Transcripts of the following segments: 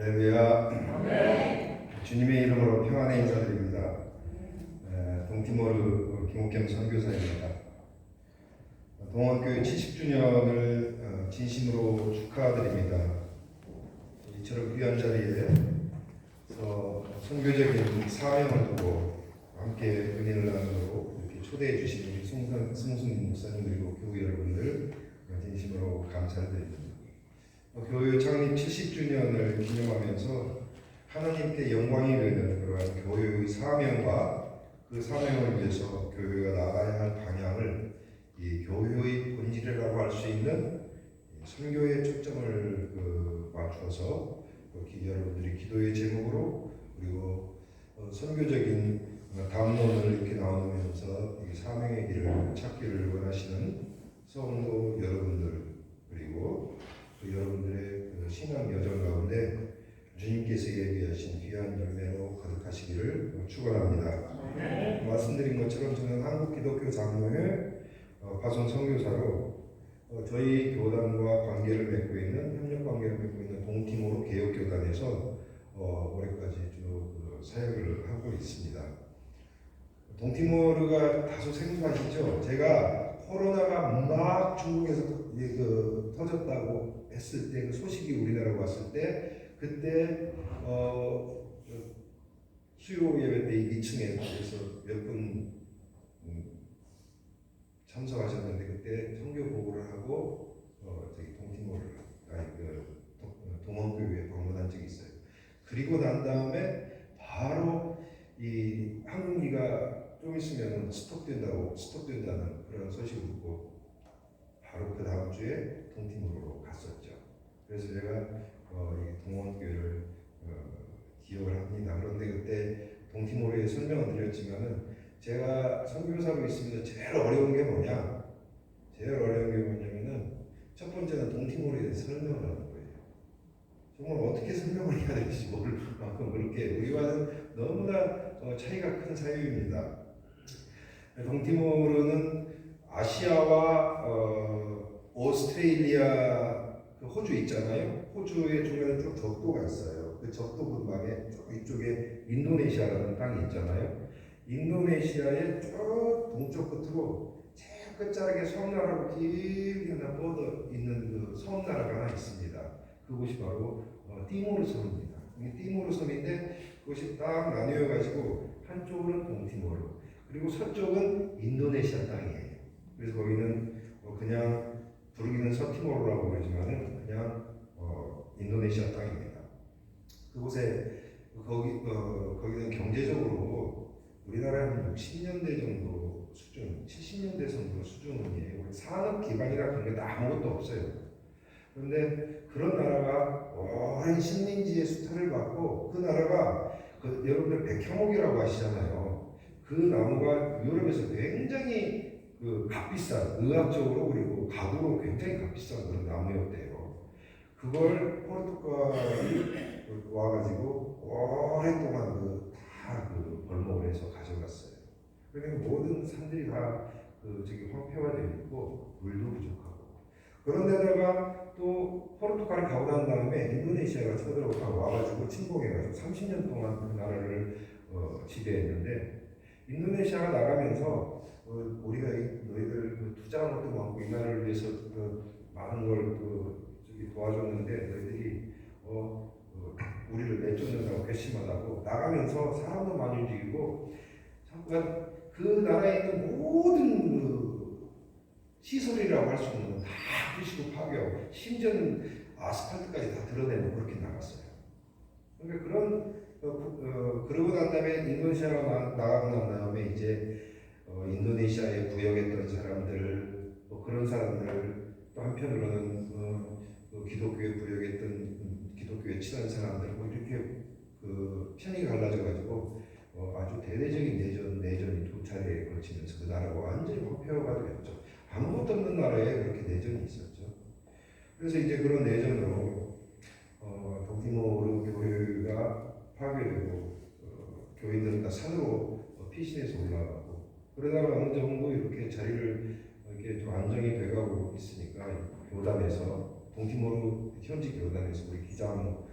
할렐루야. 주님의 이름으로 평안의 인사드립니다. 동티모르 김옥겸 선교사입니다. 동학교의 70주년을 진심으로 축하드립니다. 이처럼 귀한 자리에 선교적인 사명을 두고 함께 은혜를 나누고 이렇게 초대해 주신 우리 승순 목사님 그리고 교우 여러분들 진심으로 감사드립니다. 교회 창립 70주년을 기념하면서 하나님께 영광이 되는 그러한 교회의 사명과 그 사명을 위해서 교회가 나가야 할 방향을 이 교회의 본질이라고 할 수 있는 선교에 초점을 맞춰서 여러분들이 기도의 제목으로 그리고 선교적인 담론을 이렇게 나누면서 이 사명의 길을 찾기를 원하시는 성도 여러분들 그리고 여러분들의 신앙 여정 가운데 주님께서 예비하신 귀한 열매로 가득하시기를 축원합니다. 말씀드린 것처럼 저는 한국 기독교 장로회 파송 선교사로 저희 교단과 관계를 맺고 있는 협력 관계를 맺고 있는 동티모르 개혁교단에서 올해까지 쭉 사역을 하고 있습니다. 동티모르가 다소 생소하시죠? 제가 코로나가 막 중국에서 터졌다고 했을 때 그 소식이 우리나라에 왔을 때 그때 수요 예배 때 2층에 그래서 몇 분 참석하셨는데 그때 선교 보고를 하고 저기 동티모르 동원교회에 방문한 적이 있어요. 그리고 난 다음에 바로 이 항공기가 좀 있으면 스톱된다는 그런 소식을 듣고 바로 그 다음 주에 동티모르로 갔었죠. 그래서 제가 이 동원교회를 기억을 합니다. 그런데 그때 동티모르에 설명을 드렸지만은 제가 선교사로 있으면서 제일 어려운 게 뭐냐면은 첫 번째는 동티모르에 대해서 설명을 하는 거예요. 정말 어떻게 설명을 해야 될지 모를 만큼 그렇게 우리와는 너무나 차이가 큰 사유입니다. 동티모르는 아시아와 오스트레일리아 그 호주 있잖아요. 호주의 중간에 쭉 적도가 있어요. 그 적도 근방에 이쪽에 인도네시아라는 땅이 있잖아요. 인도네시아의 쭉 동쪽 끝으로 제일 끝자락에 섬나라로 길게 하나 뻗어 있는 그 섬나라가 하나 있습니다. 그곳이 바로 티모르 섬입니다. 이게 티모르 섬인데 그것이 딱 나뉘어 가지고 한쪽은 동티모르 그리고 서쪽은 인도네시아 땅이에요. 그래서 거기는 그냥 부르기는 서티모르라고 그러지만은 그냥 인도네시아 땅입니다. 그곳에 거기는 경제적으로 우리나라 한 60년대 정도 수준, 70년대 정도 수준이에요. 산업 기반이라 그런 게 아무것도 없어요. 그런데 그런 나라가 오랜 식민지의 수탈을 받고 그 나라가 여러분들 백향목이라고 아시잖아요. 그 나무가 유럽에서 굉장히 값비싼 의학적으로 그리고 가구로 굉장히 값비싼 그런 나무였대요. 그걸 포르투갈이 와가지고 오랫동안 다 벌목을 해서 가져갔어요. 그러니까 모든 산들이 다 저기 황폐화되어 있고 물도 부족하고 그런데다가 또 포르투갈이 가고 난 다음에 인도네시아가 쳐들어가고 와가지고 침공해가지고 30년 동안 그 나라를 지배했는데 인도네시아가 나가면서 우리가 너희들 투자한 것도 많고 이 나라를 위해서 많은 걸 도와줬는데 너희들이 우리를 내쫓는다고 괘씸하다고 나가면서 사람도 많이 죽이고 잠깐 그 나라에 있는 모든 시설이라고 할 수 있는 건 다 부시고 파괴하고 심지어는 아스팔트까지 다 드러내고 그렇게 나갔어요. 그러니까 그러고 난 다음에 인도네시아가 나가고 난 다음에 이제 인도네시아에 부역했던 사람들 또 그런 사람들 또 한편으로는 기독교에 부역했던 기독교에 친한 사람들 이렇게 편이 갈라져 가지고 아주 대대적인 내전이 두 차례에 걸치면서 그 나라가 완전히 황폐화가 됐죠. 아무것도 없는 나라에 그렇게 내전이 있었죠. 그래서 이제 그런 내전으로 동티모르 교회가 파괴되고 교인들은 다 산으로 피신해서 올라가고 그러다가 어느 정도 이렇게 자리를 이렇게 좀 안정이 돼가고 있으니까 교단에서 동티모르 현지 교단에서 우리 기장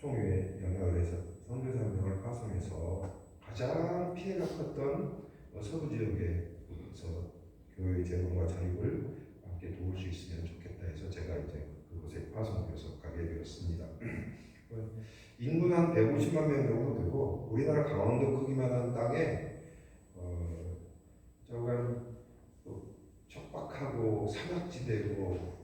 총회 연락을 해서 선교사 한 명을 파송해서 가장 피해가 컸던 서부 지역에서 교회 재건과 자립을 함께 도울 수 있으면 좋겠다 해서 제가 이제 그곳에 파송돼서 가게 되었습니다. 인구는 한 150만 명 정도 되고 우리나라 강원도 크기만한 땅에 조금 척박하고 사막지대고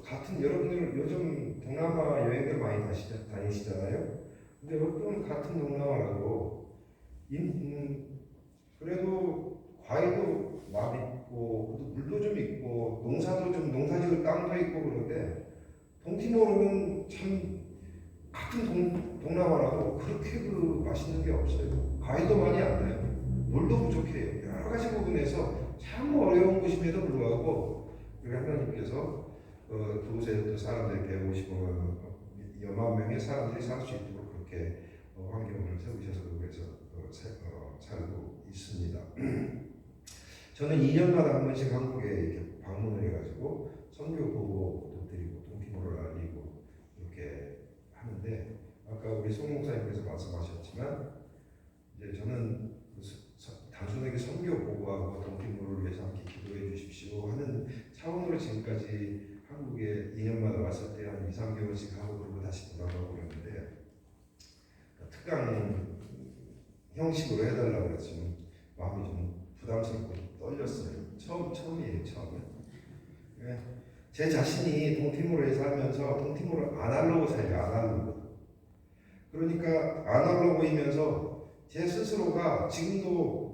같은 여러분들 요즘 동남아 여행들 많이 다니시잖아요. 근데 어떤 같은 동남아라고 그래도 과일도 맛 있고 물도 좀 있고 농사도 좀 농사지을 땅도 있고 그런데 동티모르는 참 같은 동남아라도 그렇게 그 맛있는 게 없어요. 과일도 많이 안 나요. 물도 부족해요. 여러 가지 부분에서 참 어려운 곳임에도 불구하고 우리 하나님께서 그곳에 사람들이 150만 여만 명의 사람들이 살 수 있도록 그렇게 환경을 세우셔서 그곳에서 살고 있습니다. 저는 2년마다 한 번씩 한국에 이렇게 방문을 해가지고 선교 보고도 드리고 동티모르를 알리고 이렇게 하는데 아까 우리 송 목사님께서 말씀하셨지만 이제 저는 단순하게 선교 보고하고 동티모르를 위해서 함께 기도해 주십시오 하는 차원으로 지금까지 한국에 2년마다 왔을 때 한 2, 3개월씩 하고 그러고 다시 돌아가고 그랬는데 특강 형식으로 해달라고 했지만 마음이 좀 부담스럽고 떨렸어요. 처음이에요. 제 자신이 동티모르에 살면서 동티모르 아날로그 살려 아날로그. 그러니까 아날로그이면서 제 스스로가 지금도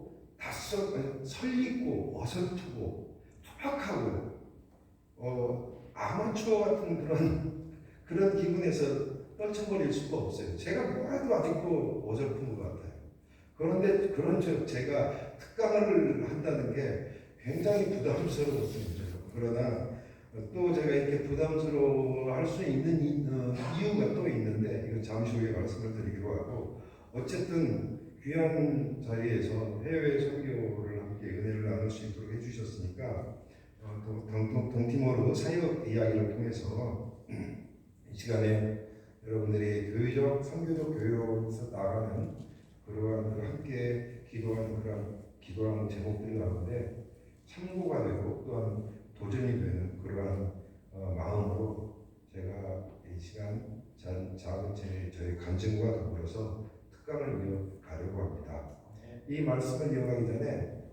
설익고 어설프고 투박하고 아마추어 같은 그런 기분에서 떨쳐버릴 수가 없어요. 제가 뭐라도 아직도 어설픈 것 같아요. 그런데 제가 특강을 한다는 게 굉장히 부담스러웠습니다. 그러나 또 제가 이렇게 부담스러워할 수 있는 이유가 또 있는데 이건 잠시 후에 말씀을 드리기로 하고 어쨌든 귀한 자리에서 해외 선교를 함께 은혜를 나눌 수 있도록 해주셨으니까 동티모르 사역 이야기를 통해서 이 시간에 여러분들이 교회적 선교적 교회로서 나가는 그러한 함께 기도하는 제목들 가운데 참고가 되고 또한 도전이 되는 그러한 마음으로 제가 이 시간 작은 저희 간증과 더불어서 특강을 이어가려고 합니다. 이 말씀을 이어가기 전에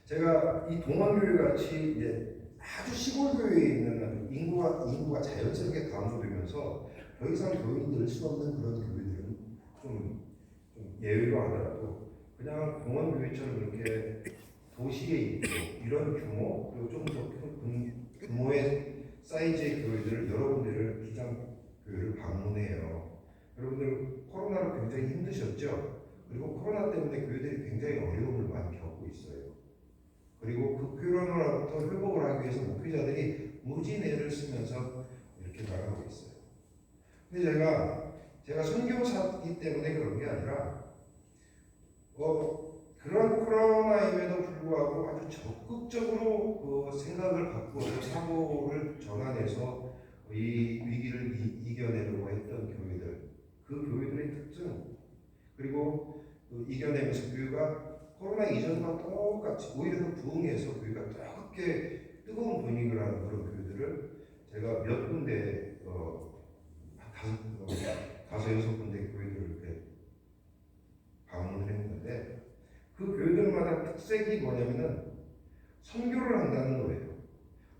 제가 이 동안교회 같이 이제 아주 시골 교회에 있는 인구가 자연스럽게 감소되면서 더 이상 교인이 늘 수 없는 그런 교회들은 좀 예외로 하더라도 그냥 동안교회처럼 이렇게 도시에 있고 이런 규모 그리고 좀 더 큰 규모의 사이즈의 교회들을 여러분들을 기장교회를 방문해요. 여러분들 코로나로 굉장히 힘드셨죠? 그리고 코로나 때문에 교회들이 굉장히 어려움을 많이 겪고 있어요. 그리고 그 코로나로부터 회복을 하기 위해서 목회자들이 무진 애를 쓰면서 이렇게 나가고 있어요. 근데 제가 선교사이기 때문에 그런 게 아니라 그런 코로나임에도 불구하고 아주 적극적으로 생각을 바꾸고 사고를 전환해서 이 위기를 이겨내려고 했던 교회들, 그 교회들의 특징, 그리고 이겨내면서 교회가 코로나 이전과 똑같이 오히려 더 부흥해서 교회가 뜨겁게 뜨거운 분위기를 하는 그런 교회들을 제가 몇 군데 다섯 여섯 군데 교회들을 이렇게 방문을 했는데 그 교회들마다 특색이 뭐냐면은 선교를 한다는 거예요.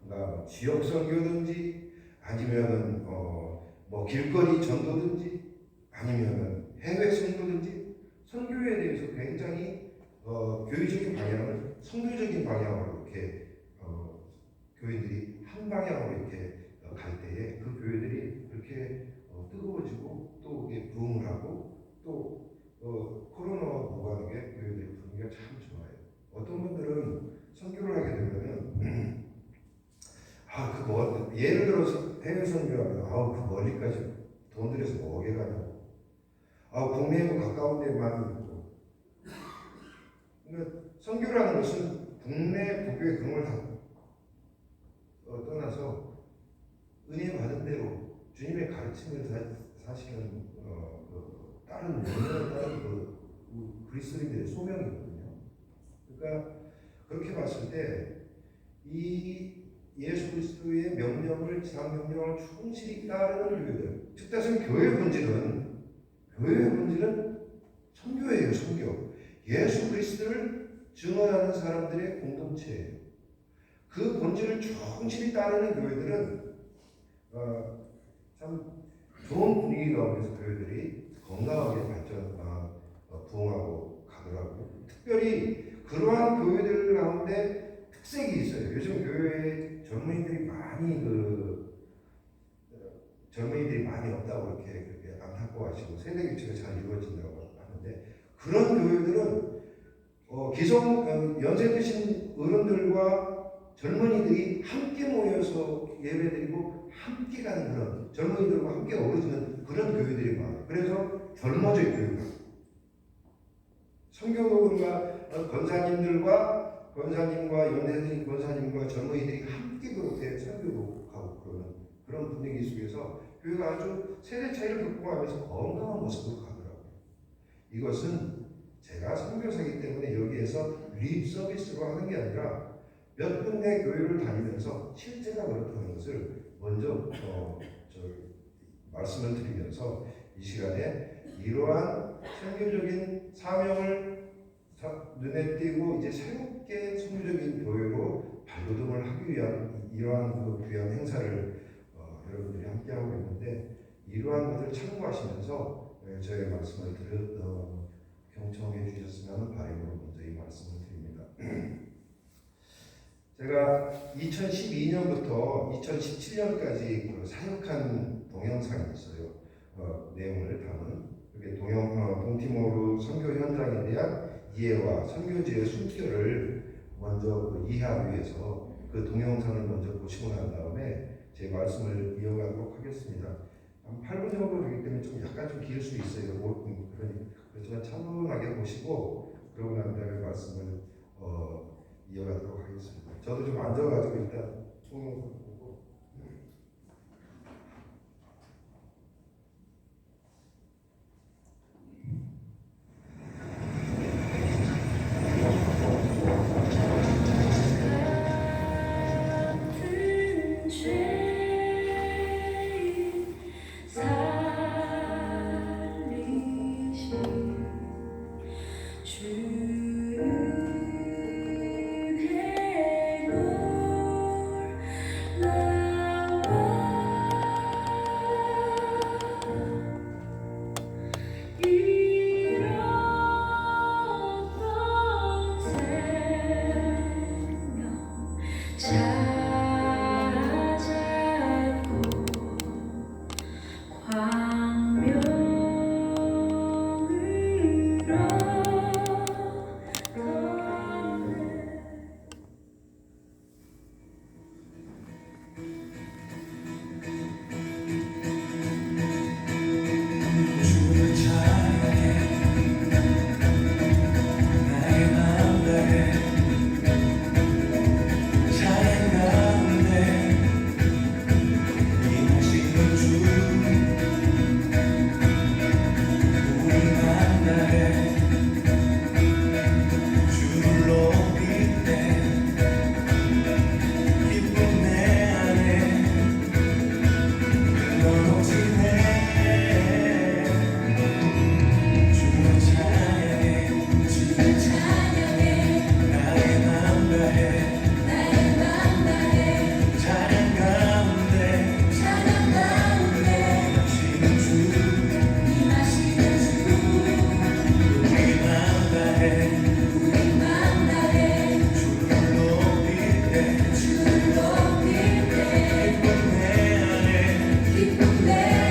그러니까 지역 선교든지 아니면은 뭐 길거리 전도든지 아니면은 해외 선교든지 선교에 대해서 굉장히 교회적인 방향을 선교적인 방향으로 이렇게 교회들이 한 방향으로 이렇게 갈 때에 그 교회들이 그렇게 뜨거워지고 또 이게 부흥을 하고 또 코로나와 무관하게 교회들의 분위기가 참 좋아요. 어떤 분들은 선교를 하게 되면은 예를 들어서 해외 선교하면 그 멀리까지 돈 들여서 뭐하게 가냐고. 국내에도 가까운 데만 있고. 그러니까 선교라는 것은 국내 국외 그런 걸 다 떠나서 은혜 받은 대로 주님의 가르침을 사실은 다른 원인에 따른 그리스도인들의 소명이거든요. 그러니까 그렇게 봤을 때 이 예수 그리스도의 명령을 지상 명령을 충실히 따르는 교회들, 즉 다시 교회의 본질은 선교예요. 선교. 예수 그리스도를 증언하는 사람들의 공동체예요. 그 본질을 충실히 따르는 교회들은 참 좋은 분위기 가운데서 교회들이 건강하게 부흥하고 가더라고요. 특별히 그러한 교회들 가운데 특색이 있어요. 요즘 교회에 젊은이들이 많이 없다고 그렇게 안타까워하시고 세대 교체가 잘 이루어진다고 하는데, 그런 교회들은 연세 드신 어른들과 젊은이들이 함께 모여서 예배드리고 함께 가는 그런, 젊은이들과 함께 어우러지는 그런 교회들이 많아요. 그래서 젊어져요, 교회가. 선교도들과 권사님과 연세드신 권사님과 젊은이들이 함께 그렇게 선교도 가고 그런 분위기 속에서 교회가 아주 세대 차이를 극복하면서 건강한 모습으로 가더라고요. 이것은 제가 선교사이기 때문에 여기에서 립 서비스로 하는 게 아니라 몇 군데 교회를 다니면서 실제가 그렇다는 것을 먼저 말씀을 드리면서 이 시간에 이러한 선교적인 사명을 눈에 띄고 이제 새롭게 선교적인 교회로 발돋움을 하기 위한 이러한 귀한 행사를 여러분들이 함께 하고 있는데, 이러한 것을 참고하시면서 저의 말씀을 경청해 주셨으면 하는 바람으로 먼저 이 말씀을 드립니다. 제가 2012년부터 2017년까지 사역한 동영상이 있어요. 내용을 담은 그게 동티모르 선교 현장에 대한 이해와 선교지의 순결을 먼저 이해하기 위해서 그 동영상을 먼저 보시고 난 다음에 제 말씀을 이어가도록 하겠습니다. 한 8분 정도 되기 때문에 약간 길 수 있어요. 그렇지만 차분하게 보시고 그러고 난 다음에 말씀을 이어가도록 하겠습니다. 저도 좀 앉아가지고 일단 동영상 보고. 기쁨 내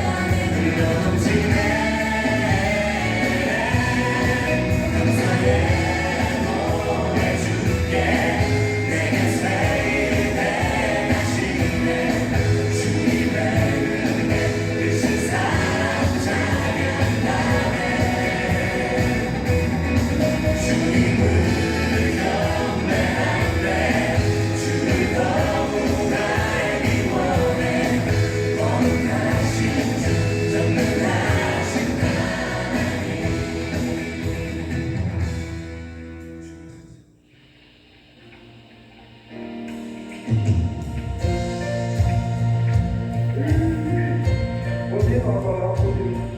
어디 나와봐요, 어디.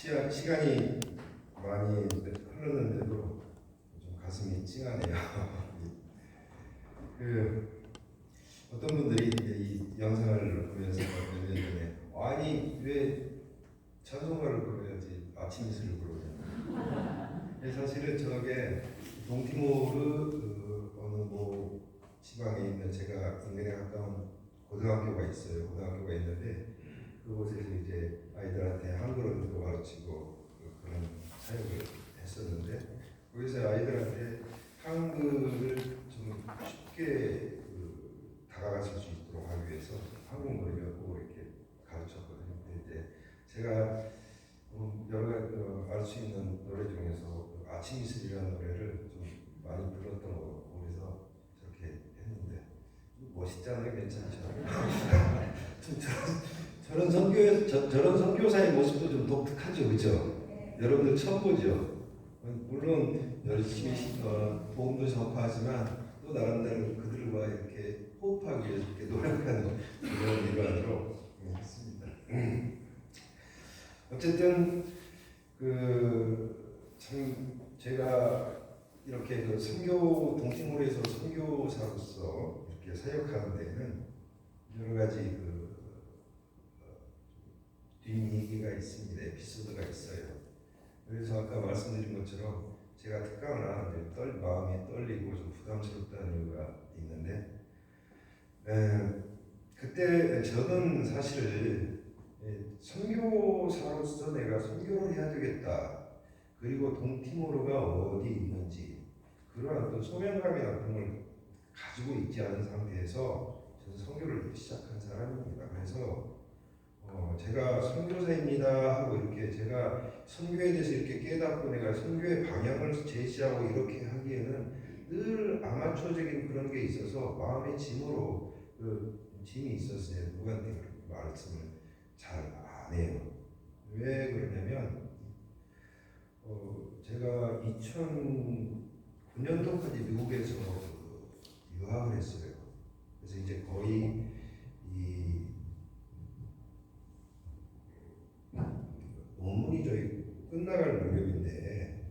시간이 많이 흘렀는데도 좀 가슴이 찡하네요. 그 어떤 분들이 이 영상을 보면서 몇 년 전에 아니 왜 찬송가를 불러야지 아침 이슬을 부르냐. 사실은 저게 동티모르 어느 뭐 지방에 있는 제가 인근에 가까운 고등학교가 있어요. 고등학교가 있는데 그곳에서 이제 아이들한테 한글을 가르치고 그런 사역을 했었는데 거기서 아이들한테 한글을 좀 쉽게 다가가실 수 있도록 하기 위해서 한국어를 꼭 이렇게 가르쳤거든요. 근데 이제 제가 여러 가지 알 수 있는 노래 중에서 아침 이슬이라는 노래를 좀 많이 불렀던 거에서 저렇게 했는데 멋있잖아요, 괜찮죠? 저런 저런 선교사의 모습도 좀 독특하죠, 그죠? 여러분들 처음 보죠? 물론 열심히 복음도 전파하지만 또 나름대로 그들과 이렇게 호흡하기 위해서 이렇게 노력하는 그런 일환으로 했습니다. 어쨌든 참 제가 이렇게 선교 동티모르에서 선교사로서 이렇게 사역하는 데는 여러 가지 뒷얘기가 있습니다. 에피소드가 있어요. 그래서 아까 말씀드린 것처럼 제가 특강을 하는데 마음이 떨리고 좀 부담스럽다는 이유가 있는데 그때 저는 사실 선교사로서 내가 선교를 해야 되겠다. 그리고 동티모르가 어디 있는지 그러한 어떤 소명감이나 그런 걸 가지고 있지 않은 상태에서 저는 선교를 시작한 사람입니다. 그래서 제가 선교사입니다 하고 이렇게 제가 선교에 대해서 이렇게 깨닫고 내가 선교의 방향을 제시하고 이렇게 하기에는 늘 아마추어적인 그런 게 있어서 마음의 짐으로 짐이 있었어요. 누구한테 그렇게 말씀을 잘 안 해요. 왜 그러냐면 제가 2009년도까지 미국에서 유학을 했어요. 그래서 이제 거의 논문이 저희 끝나갈 무렵인데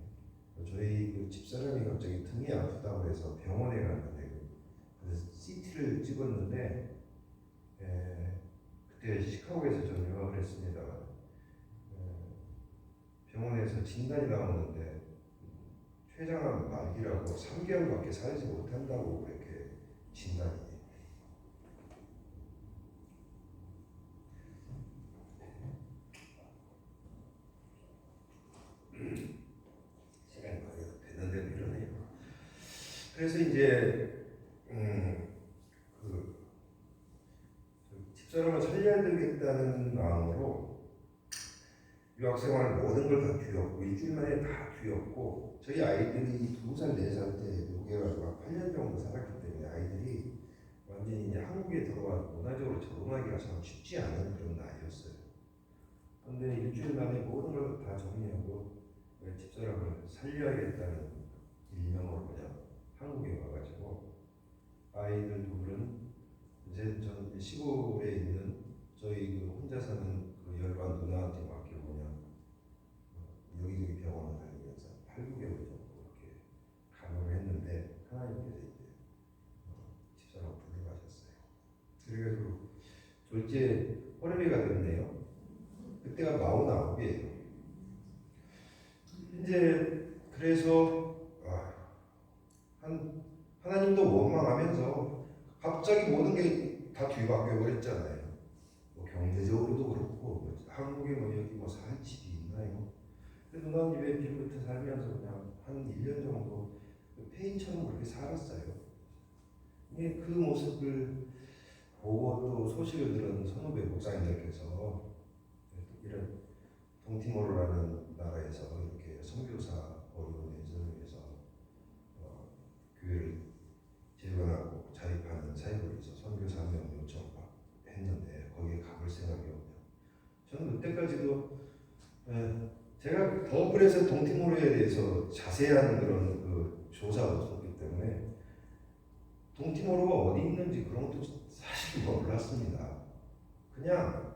저희 집사람이 갑자기 등이 아프다고 해서 병원에 갔는데 그래서 CT를 찍었는데 그때 시카고에서 전 유학을 했습니다. 병원에서 진단이 나오는데 췌장암 말기라고 3개월밖에 살지 못한다고 그렇게 진단이. 시간이 많이 됐는데도 이러네요. 그래서 이제 집사람을 살려야 되겠다는 마음으로 유학생활 모든 걸 다 뒤엎고 일주일 만에 다 뒤엎고 저희 아이들이 2살, 4살 때 미국에 가서 8년 정도 살았기 때문에 아이들이 완전히 이제 한국에 들어와 문화적으로 적응하기가 참 쉽지 않은 그런 나이였어요. 그런데 일주일 만에 모든 걸 다 정리하고 집사람을 살려야겠다는 일명으로 그냥 한국에 와가지고 아이들 둘은 이제 전 시골에 있는 저희 혼자 사는 열반 누나한테 맡기고 그냥 여기저기 병원을 다니면서 8-9개월 정도 이렇게 간호를 했는데 하나님께서 이제 집사람을 불러가셨어요. 그래가지고 졸지에 호레비가 됐네요. 그때가 49이에요. 이제 그래서 하나님도 원망하면서 갑자기 모든 게 다 뒤바뀌어 버렸잖아요. 뭐 경제적으로도 그렇고 한국에 여기 살 집이 있나요? 그래서 누나는 왜 빌부터 살면서 그냥 한 1년 정도 폐인처럼 그렇게 살았어요. 그 모습을 보고 또 소식을 들은 선후배 목사님들께서 이런 동티모르라는 나라에서 이렇게 선교사 어려운 예전에서 교회를 재건하고 자립하는 사역을 위해서 선교사 한 명 요청했는데 거기에 가볼 생각이 없네요. 저는 그때까지도 제가 더블에서 동티모르에 대해서 자세한 그런 조사가 없었기 때문에 동티모르가 어디 있는지 그런 것도 사실 몰랐습니다. 그냥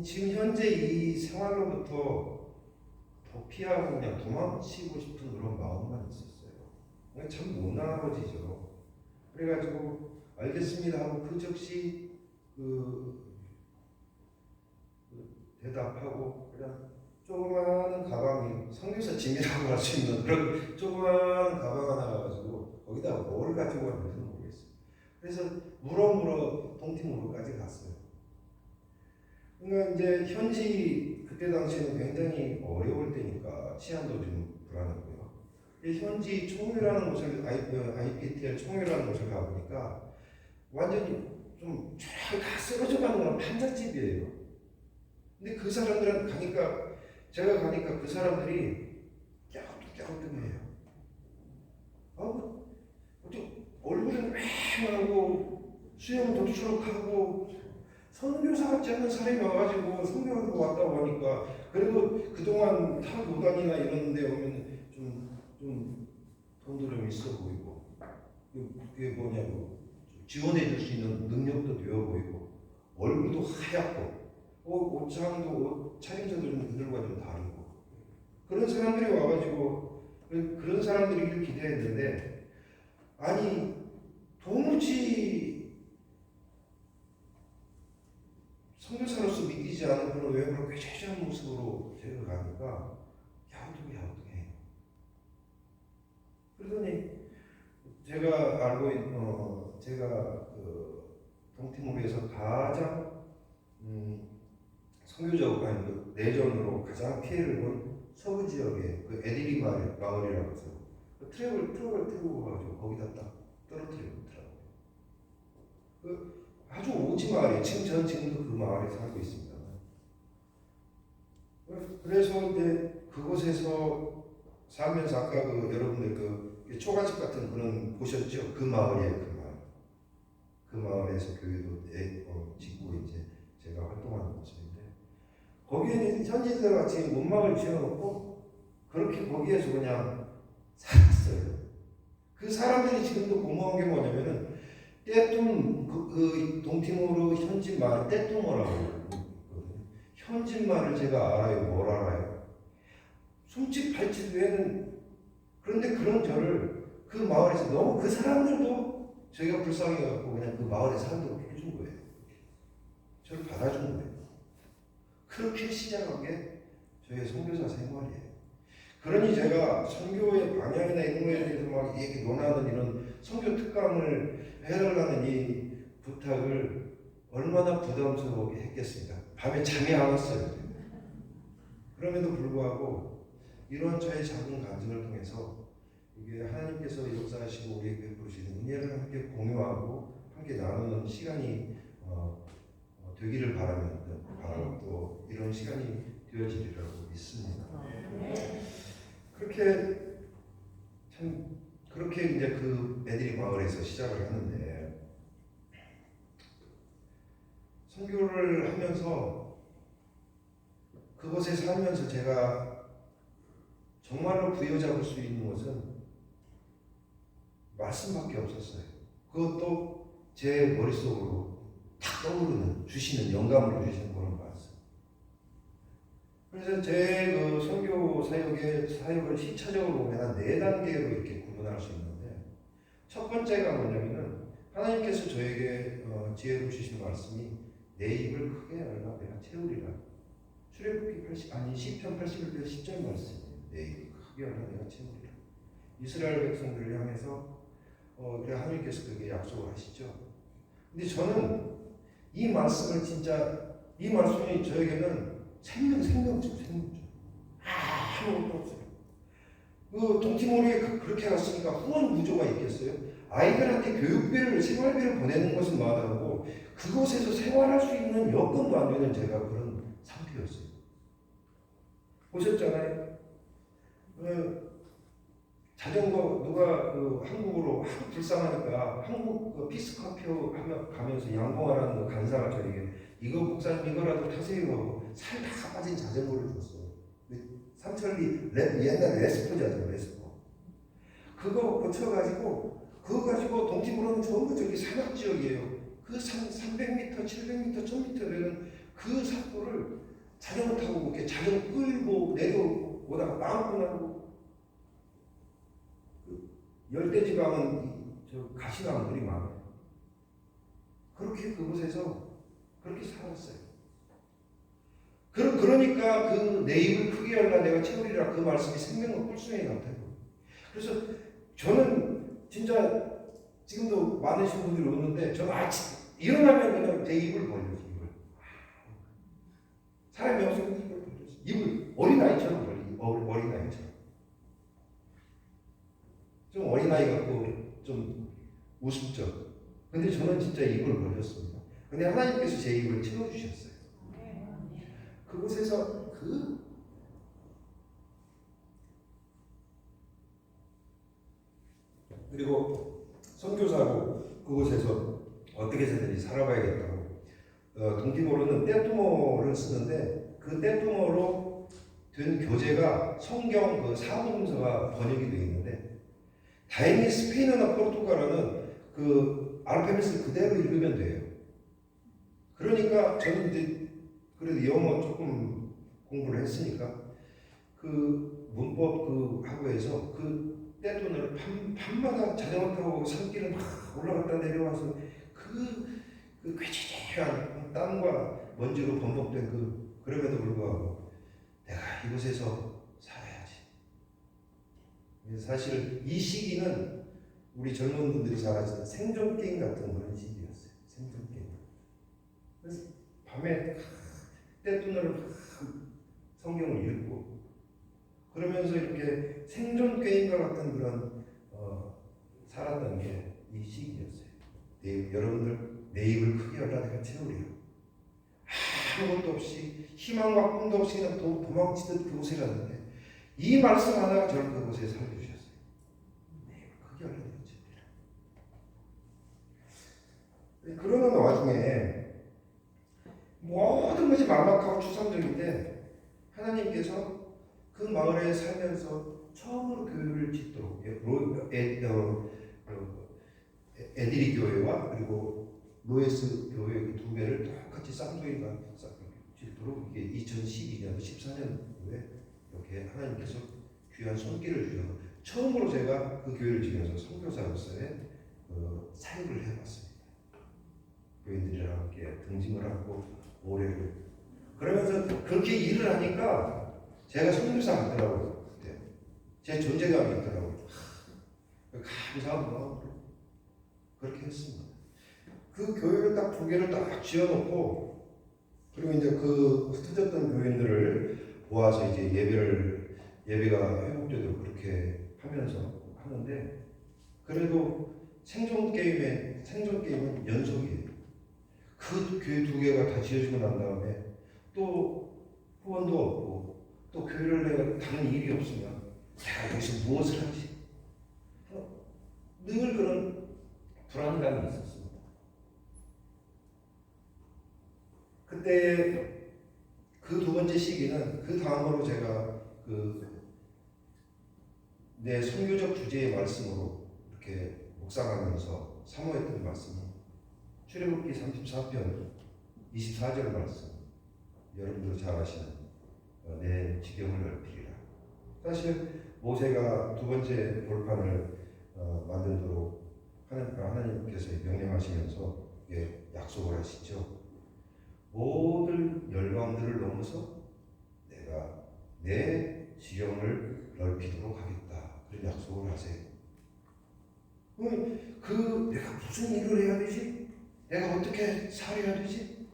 지금 현재 이 생활로부터 피하고 그냥 도망치고 싶은 그런 마음만 있었어요. 그냥 참 못난 아버지죠. 그래가지고 알겠습니다 하고 그 즉시 대답하고 그냥 조그마한 가방이 성교사 짐이라고 할 수 있는 그런 조그마한 가방 하나 가지고 거기다 뭘 가지고 왔는지 모르겠어요. 그래서 물어 동티모르까지 갔어요. 그러니까 이제 현지 그때 당시에는 굉장히 어려울 때니까 치안도 좀 불안했고요. 현지 총회라는 곳을 IPTL 총회라는 곳을 가보니까 완전히 좀 다 쓰러져 가는 그런 판잣집이에요. 근데 그 사람들은 제가 가니까 그 사람들이 깨우뚱깨우뚱해요. 얼굴은 휑하고 수염도 수룩하고 선교사 같지 않은 사람이 와가지고 선교하고 왔다고 하니까 그래도 그동안 타 교단이나 이런 데 오면 좀 돈도 좀 있어 보이고 그게 뭐냐고 지원해 줄 수 있는 능력도 되어 보이고 얼굴도 하얗고 옷장도 차림새도 좀 그들과 좀 다르고 그런 사람들이 와가지고 그런 사람들이길 기대했는데 아니 도무지 선교사로서 믿기지 않은 그런 외모로 꾀죄죄한 모습으로 제가 가니까 야우뚱해요. 그러더니 제가 알고 있는 제가 그 동티모르에서 가장 선교적 내전으로 가장 피해를 본 서부 지역의 그 에디리 마을이라고 해서 트럭을 태우고 가지고 거기다 딱 떨어뜨리더라고요. 아주 오지 마을이에요. 지금도 그 마을에 살고 있습니다. 그래서 이제 그곳에서 살면서 아까 여러분들 초가집 같은 그런 보셨죠? 그 마을이에요. 그 마을에서 교회도 짓고 이제 제가 활동하는 모습인데 거기에는 현지인들 같이 문막을 지어놓고 그렇게 거기에서 그냥 살았어요. 그 사람들이 지금도 고마운 게 뭐냐면은 떼뚱 그 동티모르 현지 말 떼뚱어라고 있거든요. 현지 말을 제가 알아요. 뭘 알아요? 숨집 발짓 외에는 그런데 그런 저를 그 마을에서 너무 그 사람들도 저희가 불쌍해갖고 그냥 그 마을에 살도록 해준 거예요. 저를 받아준 거예요. 그렇게 시작한 게 저의 선교사 생활이에요. 그러니 제가 선교의 방향이나 이런 거에 대해서 막 이렇게 논하는 이런 선교 특강을 해달라는 이 부탁을 얼마나 부담스럽게 했겠습니까? 밤에 잠이 안 왔어요. 그럼에도 불구하고 이런 저의 작은 간증을 통해서 이게 하나님께서 역사하시고 우리에게 베푸시는 은혜를 함께 공유하고 함께 나누는 시간이 되기를 바라고 또 이런 시간이 되어지리라고 믿습니다. 그렇게 이제 그 에디리 마을에서 시작을 하는데 선교를 하면서 그곳에 살면서 제가 정말로 부여잡을 수 있는 것은 말씀밖에 없었어요. 그것도 제 머릿속으로 탁 떠오르는 주시는 영감으로 주시는 그런 말씀. 그래서 제 그 선교 사역을 시차적으로 보면 한 4단계로 이렇게 구분할 수 있는데 첫 번째가 뭐냐면은 하나님께서 저에게 지혜로 주신 말씀이 내 입을 크게 열라 내가 채우리라. 시편 81편 10절 말씀이에요. 내 입을 크게 열라 내가 채우리라. 이스라엘 백성들을 향해서 그래 하나님께서 그렇게 약속을 하시죠. 근데 저는 이 말씀이 저에게는 생명줄. 아무것도 없어요. 그 동티모르에 그렇게 갔으니까 후원 구조가 있겠어요? 아이들한테 교육비를, 생활비를 보내는 것은 마다하고 그곳에서 생활할 수 있는 여건도 안 되는 제가 그런 상태였어요. 보셨잖아요. 자전거 누가 한국으로 하도 불쌍하니까 한국 피스커피어 가면서 양봉하라는 간사가 저에게 이거 목사님 이거라도 타세요 하고 살 다 빠진 자전거를 줬어요. 삼천리 옛날 레스포잖아요. 레스포. 그거 고쳐가지고 그거 가지고 동티모르는 전부 저기 산악 지역이에요. 그 300m, 700m, 1000m 되는 그 삿포를 자전거 타고 이렇게 자전거 끌고 내려오고 오다가 땅콩하고 열대지방은 저 가시나무들이 많아요. 그렇게 그곳에서 그렇게 살았어요. 그러니까 그 내 입을 크게 열라 내가 채우리라 그 말씀이 생명의 꿀송이 같아요. 그래서 저는 진짜 지금도 많으신 분들이 오는데 저는 아침 일어나면 그냥 제 입을 벌려요. 입을. 사람이 없으면 입을 벌려요. 입을 어린아이처럼 벌려요. 어린아이처럼. 좀 어린아이 같고 좀 우습죠. 근데 저는 진짜 입을 벌렸습니다. 근데 하나님께서 제 입을 채워주셨어요. 그곳에서 그리고 선교사로 그곳에서 어떻게 해서든지 살아봐야겠다고 동기모로는 떼뚜모를 쓰는데 그 떼뚜모로 된 교재가 성경 그 사복음서가 번역이 되어 있는데 다행히 스페인어나 포르투갈어는 그 알파벳을 그대로 읽으면 돼요. 그러니까 저는 이제 그래도 영어 조금 공부를 했으니까 그 문법 그 학교에서 그 떼돈을 밤마다 자전거 타고 산길을 막 올라갔다 내려와서 그 꾀지지한 땀과 먼지로 범벅된 그럼에도 불구하고 내가 이곳에서 살아야지. 사실 이 시기는 우리 젊은 분들이 잘 아시는 생존 게임 같은 그런 시기였어요. 생존 게임. 그래서 밤에 떼돈을 성경을 읽고 그러면서 이렇게 생존 게임과 같은 그런 살았던 게 이 시기였어요. 여러분들 내 입을 크게 열라 내가 채우리라. 아무것도 없이 희망과 꿈도 없이 그냥 도망치듯 그곳에 갔는데 이 말씀 하나가 저를 그곳에 살려주셨어요. 내 입을 크게 열라 내가 채우리라. 그러는 와중에 모든 것이 막막하고 추상적인데 하나님께서 그 마을에 살면서 처음으로 교회를 짓도록 에디리 교회와 그리고 로에스 교회 두 개를 똑같이 쌍둥이가 짓도록 이게 2012년 14년도에 이렇게 하나님께서 귀한 손길을 주셔서 처음으로 제가 그 교회를 지면서 선교사로서의 사역을 해봤습니다. 교인들이랑 함께 등짐을 하고 오래를 그러면서 그렇게 일을 하니까 제가 선교사 같더라고요. 그때 제 존재감이 있더라고요. 감사한 마음으로 그렇게 했습니다. 그 교회를 딱 두 개를 딱 지어놓고 그리고 이제 그 흩어졌던 교인들을 모아서 이제 예배가 회복되도록 그렇게 하면서 하는데 그래도 생존 게임은 연속이에요. 그 교회 두 개가 다 지어지고 난 다음에 또 후원도 없고 또 교회를 내가 다른 일이 없으면 내가 여기서 무엇을 하지? 늘 그런 불안감이 있었습니다. 그때 그 두 번째 시기는 그 다음으로 제가 내 선교적 주제의 말씀으로 이렇게 묵상하면서 사모했던 말씀은 출애굽기 34편 24절 말씀 여러분들 잘 아시는 내 지경을 넓히리라. 사실 모세가 두 번째 돌판을 만들도록 하나님께서 명령하시면서 약속을 하시죠. 모든 열방들을 넘어서 내가 내 지경을 넓히도록 하겠다. 그런 약속을 하세요. 내가 무슨 일을 해야 되지? 내가 어떻게 살아야 되지?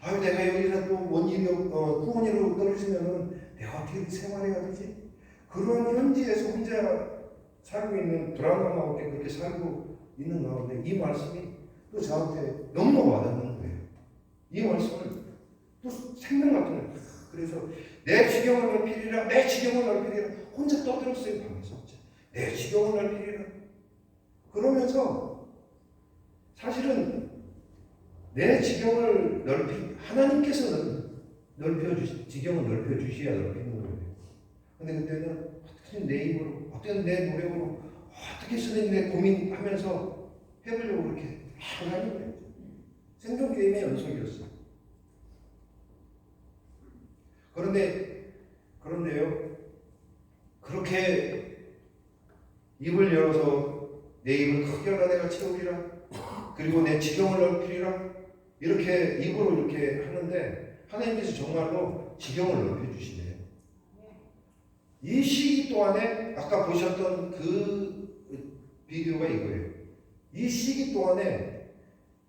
내가 여기서 또 후원으로 떨어지면은 내가 어떻게 생활해야 되지? 그런 현지에서 혼자 살고 있는 불안감하고 그렇게 살고 있는 가운데 이 말씀이 또 저한테 너무 와닿는 거예요. 이 말씀을 또 생명 같은 거예요. 그래서 내 지경을 넓히리라, 내 지경을 넓히리라 혼자 떠들었어요. 방에서 내 지경을 넓히리라. 그러면서 사실은 내 지경을 하나님께서 지경을 넓혀주셔야 넓히는 거예요. 근데 그때는 어떻게 내 입으로, 어떻게 내 노력으로, 어떻게 쓰는 내 고민하면서 해보려고 그렇게 하는 거예요. 생존 게임의 연속이었어요. 그런데요, 그렇게 입을 열어서 내 입을 크게 하라 내가 채우리라, 그리고 내 지경을 넓히리라, 이렇게 입으로 이렇게 하는데 하나님께서 정말로 지경을 넓혀주시네요. 이 시기 동안에 아까 보셨던 그 비디오가 이거예요. 이 시기 동안에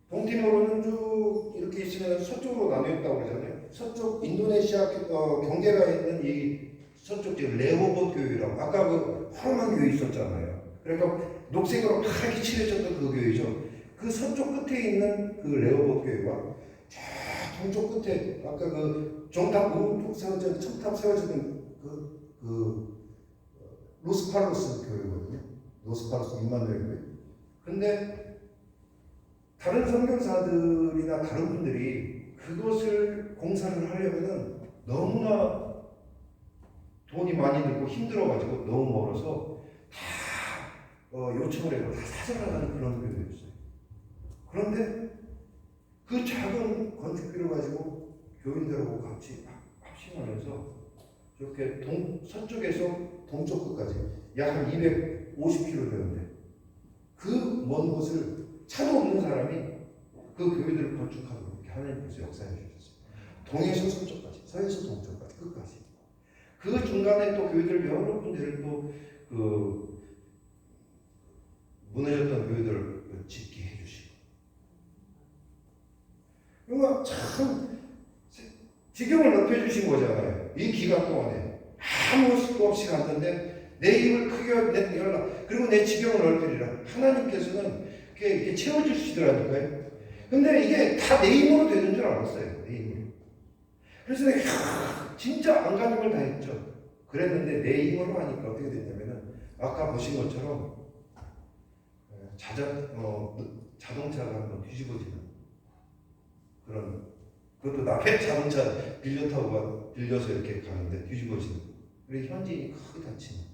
동티모르는 쭉 이렇게 있으면 서쪽으로 나뉘었다고 그러잖아요. 서쪽 인도네시아 경계가 있는 이 서쪽 지금 레호봇 교회라고, 아까 그 허름한 교회 있었잖아요. 그러니까 녹색으로 파랗게 칠해졌던 그 교회죠. 그 서쪽 끝에 있는 그 레호봇 교회와 저 동쪽 끝에 아까 그 정탑 우뚝 세워진 첨탑 세워진 그 로스팔로스 교회거든요. 로스팔로스 임마누엘 교회. 근데 다른 선교사들이나 다른 분들이 그것을 공사를 하려면은 너무나 돈이 많이 들고 힘들어가지고 너무 멀어서 다 요청을 해서 다 사절하는 그런 교회였어요. 그런데 그 작은 건축비를 가지고 교인들하고 같이 합심하면서 이렇게 서쪽에서 동쪽 끝까지 약 한 250km 되는데 그 먼 곳을 차도 없는 사람이 그 교회들을 건축하도록 이렇게 하나님께서 역사해 주셨어요. 동에서 서쪽까지, 서에서 동쪽까지, 끝까지. 그 중간에 또 교회들 여러 군데를 또 그 무너졌던 교회들을 짓게 해주시고. 그러니까 참 지경을 넓혀주신 거잖아요. 이 기간 동안에 아무 수도 없이 갔는데 내 입을 크게 열라. 그리고 내 지경을 넓히리라. 하나님께서는 이렇게 채워주시더라니까요. 근데 이게 다 내 힘으로 되는 줄 알았어요. 내 힘으로. 그래서 내가 진짜 안간힘을 다했죠. 그랬는데 내 힘으로 하니까 어떻게 됐냐면은 아까 보신 것처럼 자동차가 한번 뒤집어지는 그런, 그것도 남의 자동차 빌려서 이렇게 가는데 뒤집어지는, 그리고 현지인이 크게 다치는.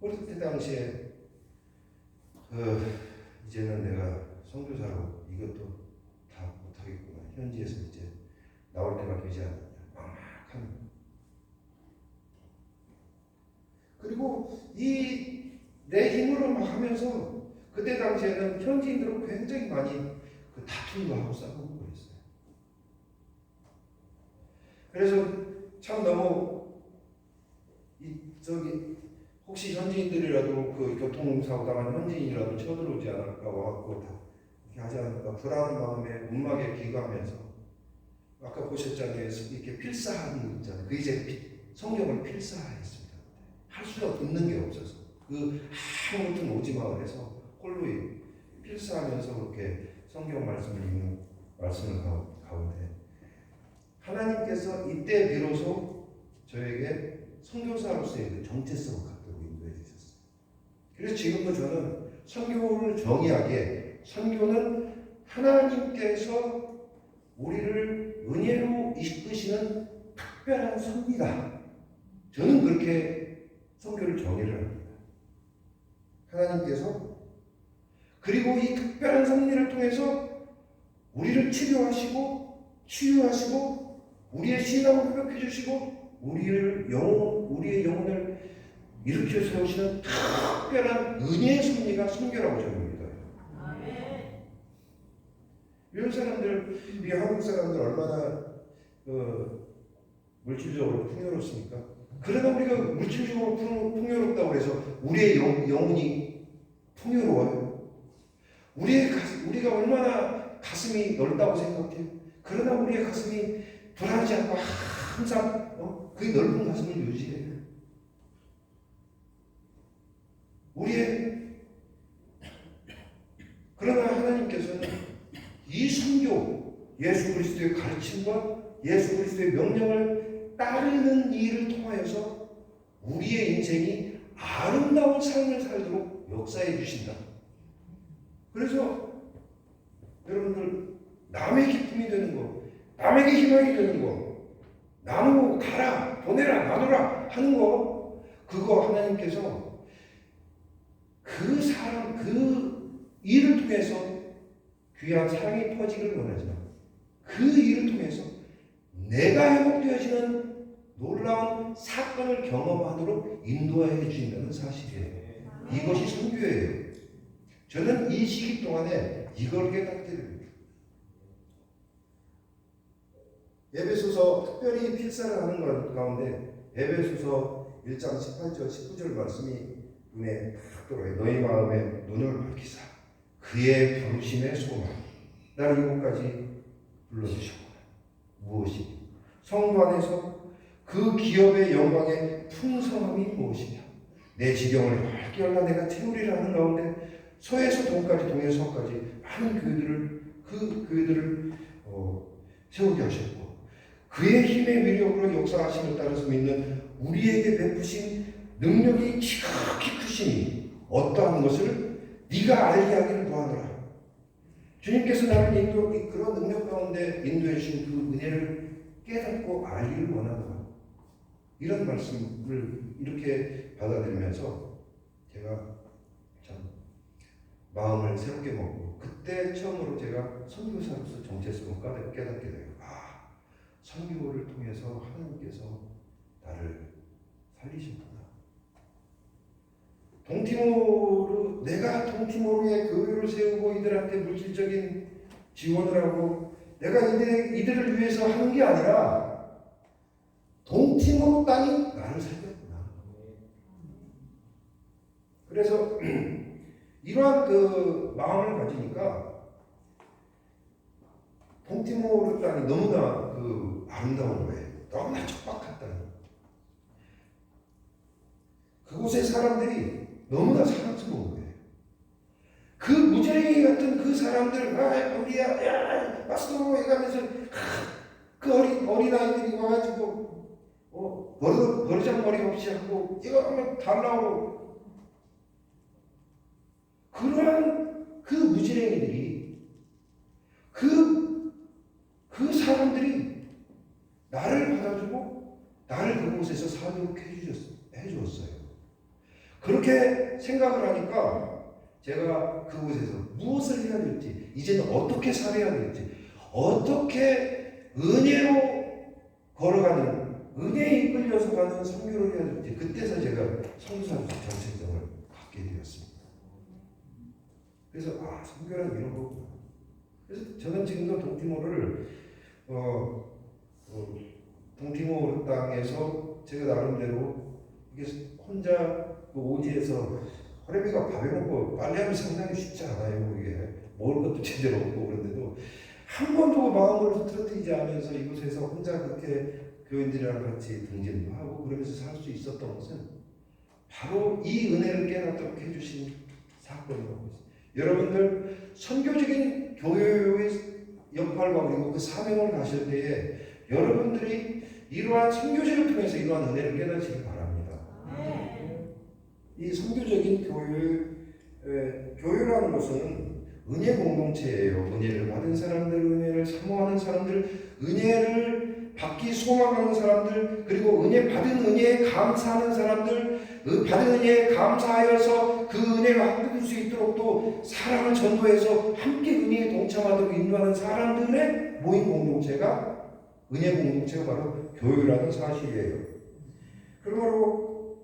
그때 당시에 이제는 내가 선교사로 이것도 다 못하겠구나, 현지에서 이제 나올 때가 되지 않느냐, 막막한. 그리고 이 내 힘으로 막 하면서 그때 당시에는 현지인들은 굉장히 많이 그 다툼도 하고 싸우고 그랬어요. 그래서 참 너무 혹시 현지인들이라도 그 교통사고 당한 현지인이라도 쳐들어오지 않을까 와갖고 다 이렇게 하지 않을까 불안한 마음에 문막에 기거하면서 아까 보셨잖아요. 이렇게 필사하는 거 있잖아요. 그 이제 성경을 필사했습니다. 할 수가 없는 게 없어서 그 아무튼 오지마을에서 홀로 필사하면서 그렇게 성경 말씀을 읽는 말씀을 가운데 하나님께서 이때 비로소 저에게 선교사로서의 그 정체성을 갖도록 인도해 주셨어요. 그래서 지금도 저는 선교를 정의하기에 선교는 하나님께서 우리를 은혜로 이끄시는 특별한 섭니다. 저는 그렇게 선교를 정의를 합니다. 하나님께서 그리고 이 특별한 섭리를 통해서 우리를 치료하시고 치유하시고 우리의 신앙을 회복해 주시고 우리의 영혼을 일으켜 세우시는 특별한 은혜의 섭리가 선교라고 저는 믿어요. 이런 사람들, 우리 한국 사람들 얼마나 물질적으로 풍요롭습니까? 그러나 우리가 물질적으로 풍요롭다고 해서 우리의 영혼이 풍요로워요. 우리가 얼마나 가슴이 넓다고 생각해요. 그러나 우리의 가슴이 불안하지 않고 항상 그 넓은 가슴을 유지해요. 그러나 하나님께서는 이 선교, 예수 그리스도의 가르침과 예수 그리스도의 명령을 따르는 일을 통하여서 우리의 인생이 아름다운 삶을 살도록 역사해 주신다. 그래서 여러분들 남의 기쁨이 되는 거, 남에게 희망이 되는 거, 나누고 가라, 보내라, 나누라 하는 거, 그거 하나님께서 그 일을 통해서 귀한 사랑이 퍼지기를 원하지만 그 일을 통해서 내가 회복되어지는 놀라운 사건을 경험하도록 인도해 주신다는 사실이에요. 이것이 선교예요. 저는 이 시기 동안에 이걸 깨닫게 됩니다. 에베소서 특별히 필사를 하는 가운데 에베소서 1장 18절 19절 말씀이 눈에 탁 들어와요. 너희 마음에 눈을 밝히사 그의 부르심의 소망. 나를 이곳까지 불러주셨구나. 무엇이? 성도 안에서 그 기업의 영광의 풍성함이 무엇이냐? 내 지경을 밝게 열라 내가 채우리라 하는 가운데 서에서 동까지 동에서 서까지 많은 교회들을 세우게 하셨고 그의 힘의 위력으로 역사하심을 따라서 믿는 우리에게 베푸신 능력이 지극히 크시니 어떠한 것을 네가 알게 하기를 구하노라. 주님께서 나를 그런 능력 가운데 인도해 주신 그 은혜를 깨닫고 알기를 원하노라. 이런 말씀을 이렇게 받아들이면서 제가 참 마음을 새롭게 먹고 그때 처음으로 제가 선교사로서 정체성을 깨닫게 돼요. 선교를 통해서 하나님께서 나를 살리셨구나. 내가 동티모르에 교회를 세우고 이들한테 물질적인 지원을 하고 내가 이들을 위해서 하는 게 아니라 동티모르 땅이 나를 살렸구나. 그래서 이러한 그 마음을 가지니까 동티모르 땅이 너무나 그 아름다운 거예요. 너무나 척박한 땅. 그곳의 사람들이 너무나 사랑스러운 거예요. 그 무지랭이 같은 그 사람들, 우리야, 마스터로 해가면서 그 어린아이들이 와가지고 버르장머리 없이 하고 이거 하면 달라고 그러한 그 무지랭이들이 그 사람들이 나를 받아주고 나를 그곳에서 살도록 해주었어요. 그렇게 생각을 하니까 제가 그곳에서 무엇을 해야 될지, 이제는 어떻게 살아야 될지, 어떻게 은혜로 걸어가는, 은혜에 이끌려서 가는 선교를 해야 될지, 그때서 제가 선교사로서 정체성을 갖게 되었습니다. 그래서 선교란 이런 거구나. 그래서 저는 지금도 동티모르를 동티모르 땅에서 제가 나름대로 이게 혼자 그 오지에서 호레비가 밥에 먹고 빨래하면 상당히 쉽지 않아요. 이게 먹을 것도 제대로 없고 그런데도 한 번도 마음을 틀어뜨리지 않으면서 이곳에서 혼자 그렇게 교인들이랑 같이 등진도 하고 그러면서 살 수 있었던 것은 바로 이 은혜를 깨닫도록 해주신 사건이라고 있습니다. 여러분들 선교적인 교회의 역할과 그리고 그 사명을 가실 때에 여러분들이 이러한 선교제를 통해서 이러한 은혜를 깨닫시기 바랍니다. 이 선교적인 교회라는 것은 은혜 공동체예요. 은혜를 받은 사람들, 은혜를 사모하는 사람들, 은혜를 받기 소망하는 사람들, 그리고 받은 은혜에 감사하는 사람들, 받은 은혜에 감사하여서 그 은혜를 확보할 수 있도록 또 사람을 전도해서 함께 은혜에 동참하도록 인도하는 사람들의 모임 공동체가 은혜 공동체가 바로 교회라는 사실이에요. 그러므로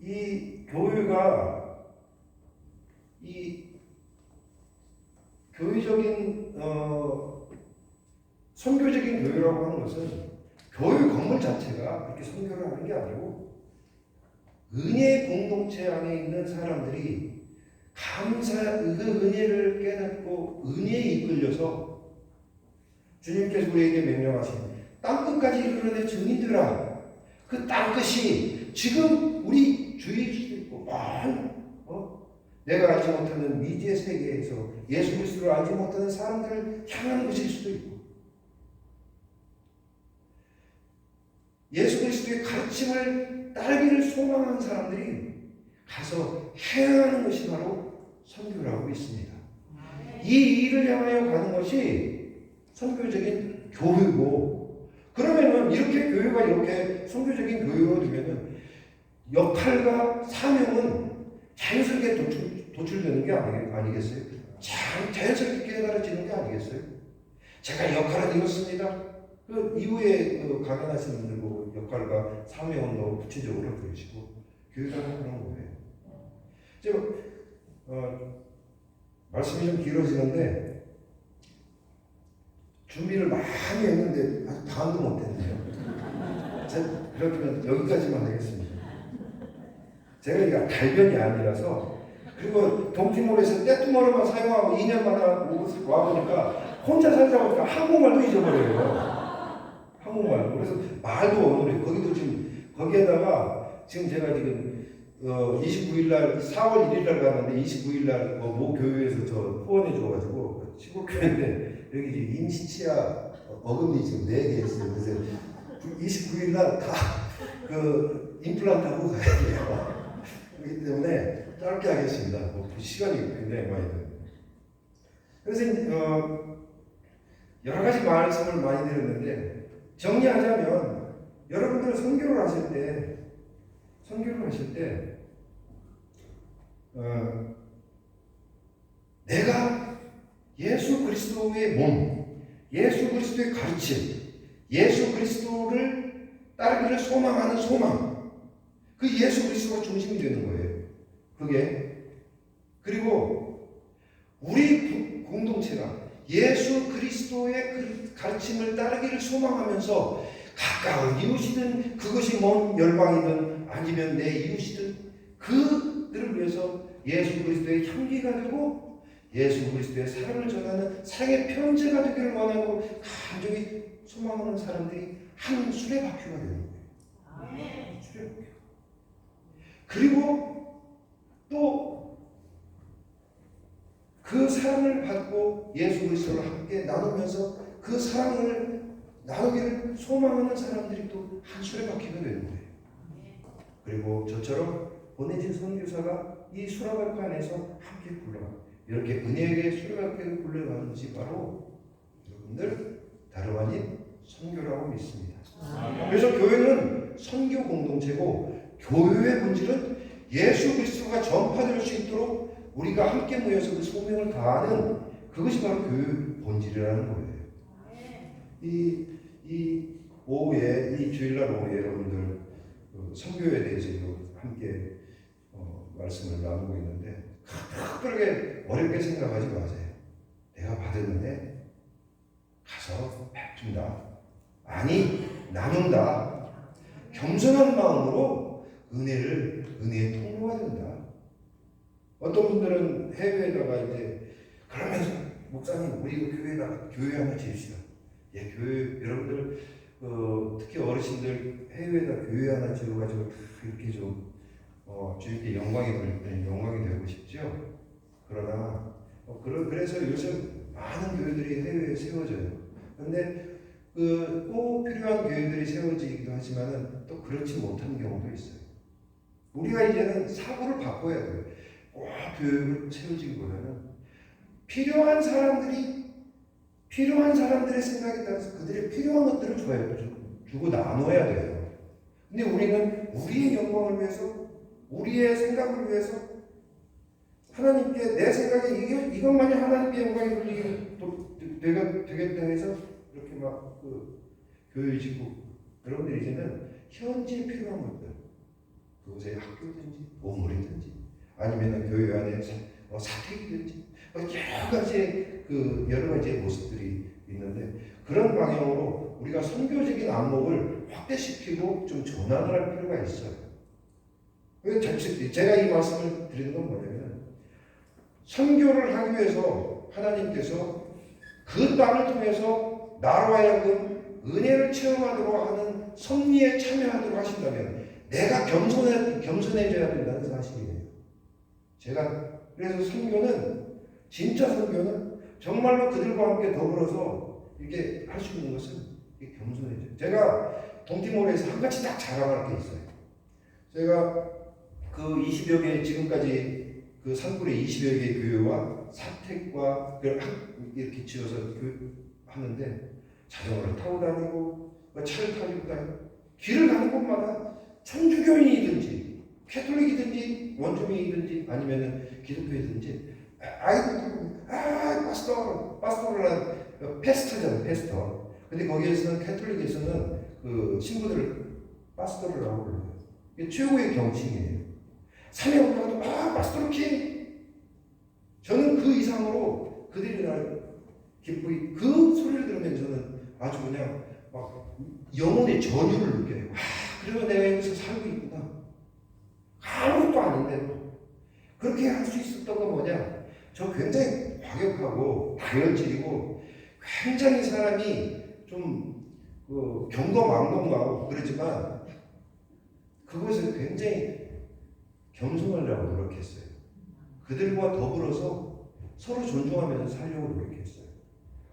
이 교회가 이 교회적인 선교적인 교회라고 하는 것은 교회 건물 자체가 이렇게 선교를 하는 게 아니고 은혜 공동체 안에 있는 사람들이 그 은혜를 깨닫고 은혜에 이끌려서 주님께서 우리에게 명령하신 땅끝까지 이르러내 증인들아, 그 땅끝이 지금 우리 주위에 있고 내가 알지 못하는 미지의 세계에서 예수 그리스도를 알지 못하는 사람들을 향하는 것일 수도 있고 예수 그리스도의 가르침을 따르기를 소망하는 사람들이 가서 행하는 것이 바로 선교라고 있습니다. 이 일을 향하여 가는 것이 선교적인 교회고, 그러면은 이렇게 교회가 이렇게 선교적인 교회가 되면은 역할과 사명은 자연스럽게 도출되는 게 아니겠어요? 자연스럽게 깨달아지는 게 아니겠어요? 제가 역할은 이렇습니다. 그 이후에 그 강연하시는 분들 그 역할과 사명도 구체적으로 들으시고 교회가 그런 거예요. 제가 말씀이 좀 길어지는데 준비를 많이 했는데 아직 반도 못했네요. 그렇다면 여기까지만 하겠습니다. 제가 이게 달변이 아니라서 그리고 동티모르에서 떼뚜머로만 사용하고 2년마다 와보니까 혼자 살다 보니까 한국말도 잊어버려요. 한국말. 그래서 말도 어눌해요. 거기도 지금 거기에다가 지금 제가 지금 29일날 4월 1일날 갔는데 29일날 모 교회에서 저 후원해 줘가지고 시골 교회인데 여기 이제 임시치아 어금니 지금 4개 있어요. 그래서 29일날 다 그 임플란트 하고 가야 돼요. 그렇기 때문에 짧게 하겠습니다. 시간이 굉장히 많이 들어요. 그래서 여러 가지 말씀을 많이 드렸는데 정리하자면 여러분들 선교를 하실 때 내가 예수 그리스도의 몸, 예수 그리스도의 가르침, 예수 그리스도를 따르기를 소망하는 소망, 그 예수 그리스도가 중심이 되는 거예요. 그게 그리고 우리 공동체가 예수 그리스도의 그 가르침을 따르기를 소망하면서 가까운 이웃이든 그것이 먼 열방이든 아니면 내 이웃이든 그들을 위해서 예수 그리스도의 향기가 되고 예수 그리스도의 사랑을 전하는 사랑의 편지가 되기를 원하고 간절히 소망하는 사람들이 한 수레바퀴가 되는 거예요. 수레바퀴. 그리고 또 그 사랑을 받고 예수 그리스도를 함께 나누면서 그 사랑을 나누기를 소망하는 사람들이 또 한 수레바퀴가 되는 거예요. 그리고 저처럼 보내진 선교사가 이 수레바퀴 안에서 함께 굴러가요. 이렇게 은혜에게 수레바퀴를 굴러가는 것이 바로 여러분들 다름 아닌 선교라고 믿습니다. 그래서 교회는 선교 공동체고 교회의 본질은 예수 그리스도가 전파될 수 있도록 우리가 함께 모여서 그 소명을 다하는 그것이 바로 교회의 본질이라는 거예요. 이 오후에 이 주일날 오후에 여러분들 선교에 대해서 함께 말씀을 나누고 있는데 특별하게 어렵게 생각하지 마세요. 내가 받았는데 가서 베푼다. 아니 나눈다. 겸손한 마음으로 은혜의 통로가 된다. 어떤 분들은 해외에다가 이제 그러면서 목사님 우리 교회에다가 교회 하나 지읍시다. 예, 교회 여러분들 특히 어르신들 해외에다 교회 하나 지어가지고 이렇게 좀 주님께 영광이 되고 싶죠. 그러나 그래서 요즘 많은 교회들이 해외에 세워져요. 그런데 꼭 필요한 교회들이 세워지기도 하지만은 또 그렇지 못한 경우도 있어요. 우리가 이제는 사고를 바꿔야 돼요. 꼭 교회를 세워지기보다는 필요한 사람들의 생각에 따라서 그들의 필요한 것들을 주고 나눠야 돼요. 근데 우리는 우리의 영광을 위해서, 우리의 생각을 위해서 하나님께 내 생각에 이것만이 하나님께 영광이 되겠다 해서 이렇게 막 교회 짓고 여러분들 이제는 현재 필요한 것들 그곳에 학교든지 보물이든지 아니면 교회 안에 사택이든지 여러 가지의 모습들이 있는데 그런 방향으로 우리가 선교적인 안목을 확대시키고 좀 전환을 할 필요가 있어요. 제가 이 말씀을 드리는 건 뭐냐면 선교를 하기 위해서 하나님께서 그 땅을 통해서 나로 하여금 은혜를 체험하도록 하는 섭리에 참여하도록 하신다면 내가 겸손해져야 된다는 사실이에요. 그래서 선교는 진짜 선교는 정말로 그들과 함께 더불어서 이렇게 할 수 있는 것은 겸손해져요. 제가 동티모르에서 한 가지 딱 자랑할 게 있어요. 제가 그 20여 개 지금까지 그 산불의 20여 개 교회와 사택과 이렇게 지어서 하는데 자전거를 타고 다니고 차를 타고 다니고 길을 가는 곳마다 천주교인이든지 캐톨릭이든지 원주민이든지 아니면은 기독교이든지 아이들도 파스토를 페스터잖아요. 페스터. 근데 거기에서는 캐톨릭에서는 그 신부들을 파스토르라고 불러요. 이게 최고의 경칭이에요. 사명 가도 파스토르 킹. 저는 그 이상으로 그들이 날 기쁘게 그 소리를 들으면 저는 아주 그냥 막 영혼의 전율을 느껴요. 그러면 내가 여기서 살고 있구나. 아무것도 아닌데도 그렇게 할 수 있었던 건 뭐냐? 저 굉장히 과격하고 다혈질이고 굉장히 사람이 좀 그 경거망동하고 그러지만 그것을 굉장히 겸손하려고 노력했어요. 그들과 더불어서 서로 존중하면서 살려고 노력했어요.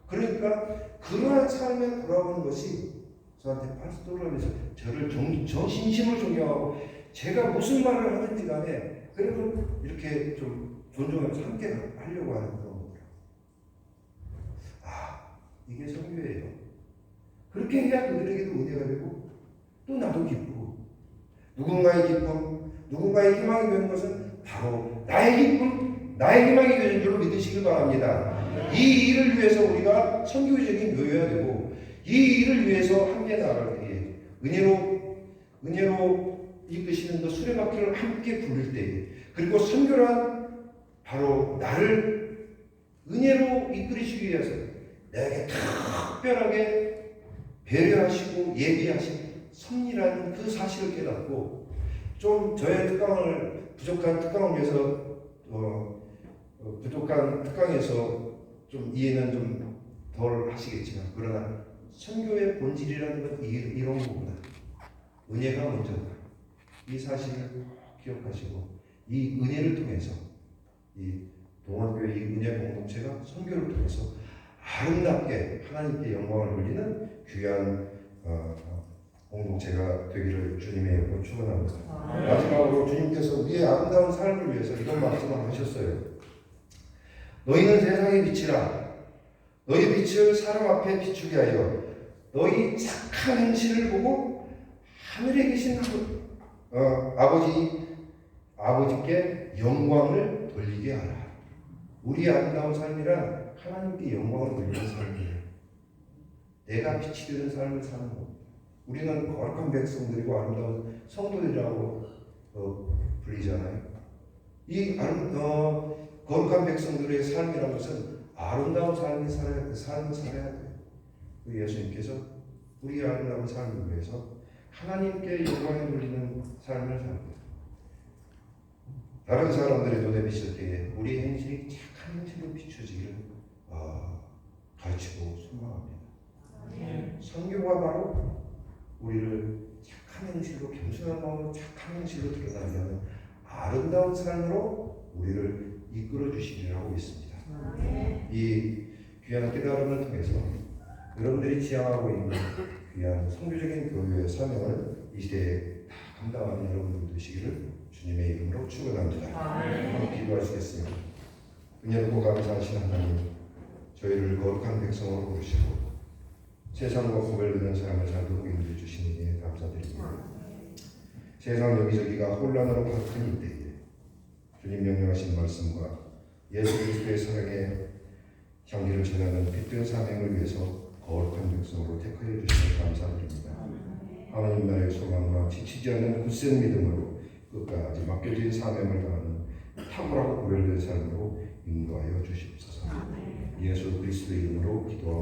그러니까 그러한 삶에 돌아오는 것이 저한테 파스토라면서 저를 진심으로 존경하고 제가 무슨 말을 하든지 간에 그래도 이렇게 좀 존중하면서 함께 하려고 하는 그런 거예요. 이게 선교예요. 그렇게 해야 그들에게도 은혜가 되고 또 나도 기쁘고 누군가의 기쁨, 누군가의 희망이 되는 것은 바로 나의 기쁨, 나의 희망이 되는 줄로 믿으시길 바랍니다. 이 일을 위해서 우리가 선교적인 묘여야 되고 이 일을 위해서 함께 나아갈 때에 은혜로 이끄시는 그 수레바퀴를 함께 굴릴 때에 그리고 선교란 바로 나를 은혜로 이끌으시기 위해서 내게 특별하게 배려하시고 예비하신 섭리라는 그 사실을 깨닫고 좀 저의 부족한 특강을 위해서 부족한 특강에서 좀 이해는 좀 덜 하시겠지만 그러나 선교의 본질이라는 건 이런 거구나. 은혜가 먼저다. 이 사실을 기억하시고 이 은혜를 통해서 이 동원교회 이 은혜 공동체가 선교를 통해서 아름답게 하나님께 영광을 돌리는 귀한 공동체가 되기를 주님의 이름으로 축원합니다. 마지막으로 주님께서 우리의 아름다운 삶을 위해서 이런 말씀을 하셨어요. 너희는 세상의 빛이라. 너희 빛을 사람 앞에 비추게 하여 너희 착한 행실을 보고 하늘에 계신 아버지께 영광을 돌리게 하라. 우리의 아름다운 삶이란 하나님께 영광을 돌리는 삶이에요. 내가 빛이 되는 삶을 사는 겁니다. 우리는 거룩한 백성들이고 아름다운 성도들이라고 불리잖아요. 이 거룩한 백성들의 삶이라는 것은 아름다운 삶을 살아야 돼요. 예수님께서 우리의 아름다운 삶을 위해서 하나님께 영광을 돌리는 삶을 삽니다. 다른 사람들의 눈에 비칠 때에 우리의 행실이 착한 행실로 비춰지기를 가르치고 소망합니다. 선교가 바로 우리를 착한 행실로 겸손한 마음으로 착한 행실로 드러나게 하는 아름다운 삶으로 우리를 이끌어 주시리라고 믿습니다. 이 귀한 깨달음을 통해서 여러분들이 지향하고 있는 귀한 선교적인 교회의 사명을 이 시대에 다 감당하는 여러분들 되시기를 주님의 이름으로 축원합니다. 한번 기도하시겠습니다. 은혜롭고 감사하신 하나님, 저희를 거룩한 백성으로 부르시고 세상과 구별되는 사람을 잘 보고 인도해 주시니 감사드립니다. 세상 여기저기가 혼란으로 가득한 이때에 주님 명령하신 말씀과 예수 그리스도의 사랑의 향기를 전하는 빛된 사명을 위해서 거룩한 백성으로 택하여 주시니 감사드립니다. 하나님 나라의 소망과 지치지 않는 굳센 믿음으로 끝까지 맡겨진 사명을 다하는 탁월하고 구별된 삶으로 인도하여 주시옵소서. 예수 그리스도의 이름으로 기도하옵나이다.